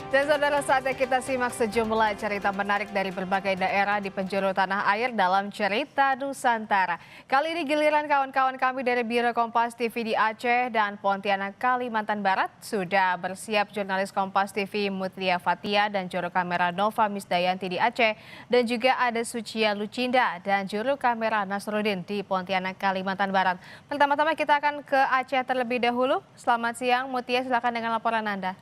Dan saudara, saatnya kita simak sejumlah cerita menarik dari berbagai daerah di penjuru tanah air dalam Cerita Nusantara. Kali ini giliran kawan-kawan kami dari Biro Kompas TV di Aceh dan Pontianak, Kalimantan Barat. Sudah bersiap jurnalis Kompas TV Mutia Fatia dan juru kamera Nova Misdayanti di Aceh. Dan juga ada Sucia Lucinda dan juru kamera Nasruddin di Pontianak, Kalimantan Barat. Pertama-tama kita akan ke Aceh terlebih dahulu. Selamat siang Mutia, silakan dengan laporan Anda.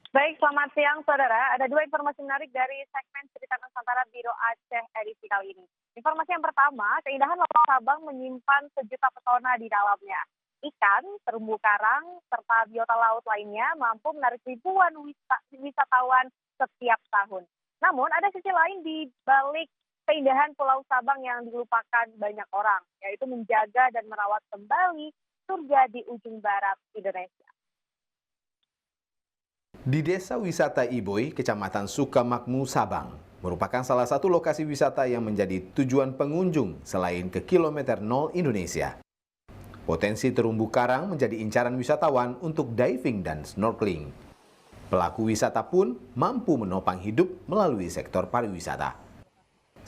Baik, selamat siang saudara. Ada dua informasi menarik dari segmen Cerita Nusantara Biro Aceh edisi kali ini. Informasi yang pertama, keindahan Laut Sabang menyimpan sejuta pesona di dalamnya. Ikan, terumbu karang, serta biota laut lainnya mampu menarik ribuan wisatawan setiap tahun. Namun ada sisi lain di balik keindahan Pulau Sabang yang dilupakan banyak orang, yaitu menjaga dan merawat kembali surga di ujung barat Indonesia. Di Desa Wisata Iboy, Kecamatan Sukamakmur, Sabang, merupakan salah satu lokasi wisata yang menjadi tujuan pengunjung selain ke kilometer 0 Indonesia. Potensi terumbu karang menjadi incaran wisatawan untuk diving dan snorkeling. Pelaku wisata pun mampu menopang hidup melalui sektor pariwisata.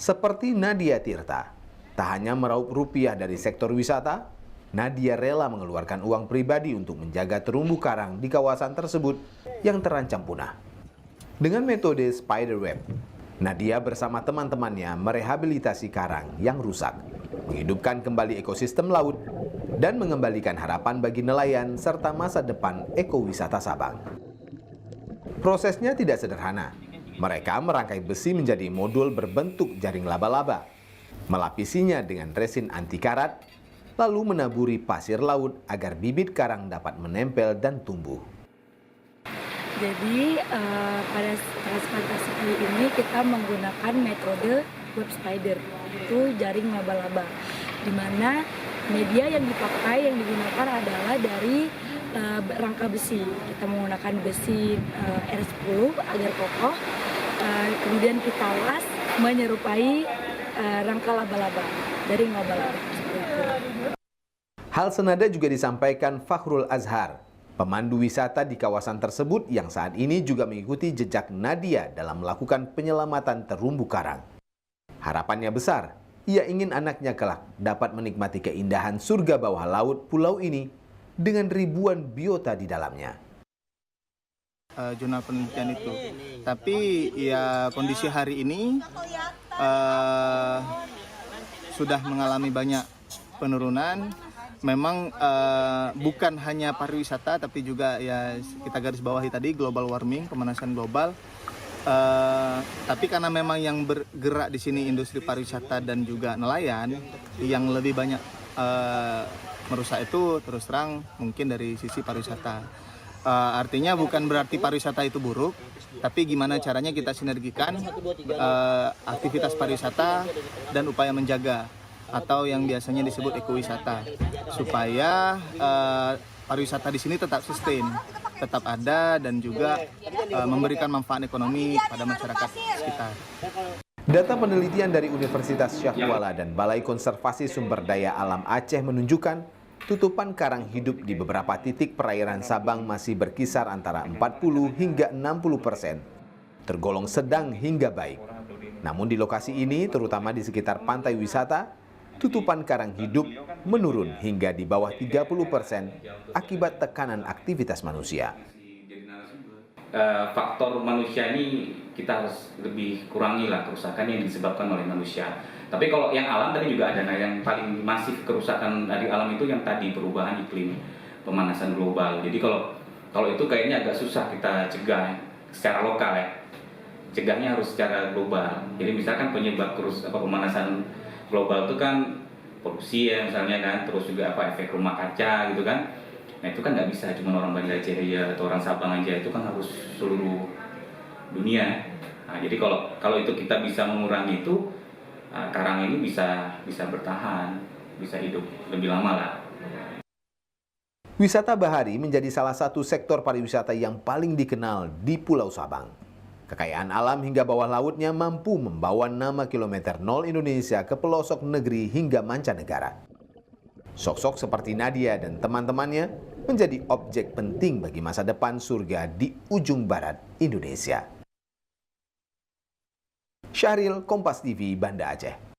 Seperti Nadia Tirta, tak hanya meraup rupiah dari sektor wisata, Nadia rela mengeluarkan uang pribadi untuk menjaga terumbu karang di kawasan tersebut yang terancam punah. Dengan metode spiderweb, Nadia bersama teman-temannya merehabilitasi karang yang rusak, menghidupkan kembali ekosistem laut, dan mengembalikan harapan bagi nelayan serta masa depan ekowisata Sabang. Prosesnya tidak sederhana. Mereka merangkai besi menjadi modul berbentuk jaring laba-laba, melapisinya dengan resin anti karat, lalu menaburi pasir laut agar bibit karang dapat menempel dan tumbuh. Jadi pada transplantasi ini kita menggunakan metode web spider, itu jaring laba-laba, di mana media yang dipakai yang digunakan adalah dari rangka besi. Kita menggunakan besi R10 agar kokoh, kemudian kita las menyerupai rangka laba-laba, jaring laba-laba. Hal senada juga disampaikan Fakhrul Azhar, pemandu wisata di kawasan tersebut yang saat ini juga mengikuti jejak Nadia dalam melakukan penyelamatan terumbu karang. Harapannya besar, ia ingin anaknya kelak dapat menikmati keindahan surga bawah laut pulau ini dengan ribuan biota di dalamnya. Jurnal penelitian itu, tapi ya kondisi hari ini sudah mengalami banyak penurunan. Memang bukan hanya pariwisata, tapi juga ya kita garis bawahi tadi global warming, pemanasan global. Tapi karena memang yang bergerak di sini industri pariwisata dan juga nelayan, yang lebih banyak merusak itu terus terang mungkin dari sisi pariwisata. Artinya bukan berarti pariwisata itu buruk, tapi gimana caranya kita sinergikan aktivitas pariwisata dan upaya menjaga, atau yang biasanya disebut ekowisata, supaya pariwisata di sini tetap sustain, tetap ada dan juga memberikan manfaat ekonomi pada masyarakat sekitar. Data penelitian dari Universitas Syah Kuala dan Balai Konservasi Sumber Daya Alam Aceh menunjukkan tutupan karang hidup di beberapa titik perairan Sabang masih berkisar antara 40 hingga 60%, tergolong sedang hingga baik. Namun di lokasi ini, terutama di sekitar pantai wisata, tutupan karang hidup menurun hingga di bawah 30% akibat tekanan aktivitas manusia. Faktor manusia ini kita harus lebih kurangi lah kerusakan yang disebabkan oleh manusia. Tapi kalau yang alam tadi juga ada, yang paling masif kerusakan dari alam itu yang tadi perubahan iklim, pemanasan global. Jadi kalau itu kayaknya agak susah kita cegah secara lokal ya. Cegahnya harus secara global. Jadi misalkan penyebab pemanasan global itu kan polusi ya misalnya kan, terus juga efek rumah kaca gitu kan. Nah itu kan nggak bisa cuma orang Banda Aceh aja atau orang Sabang aja, itu kan harus seluruh dunia. Nah, jadi kalau itu kita bisa mengurangi itu, karang ini bisa bertahan, bisa hidup lebih lama lah. Wisata bahari menjadi salah satu sektor pariwisata yang paling dikenal di Pulau Sabang. Kekayaan alam hingga bawah lautnya mampu membawa nama kilometer 0 Indonesia ke pelosok negeri hingga mancanegara. Sok-sok seperti Nadia dan teman-temannya menjadi objek penting bagi masa depan surga di ujung barat Indonesia. Syahril, Kompas TV, Banda Aceh.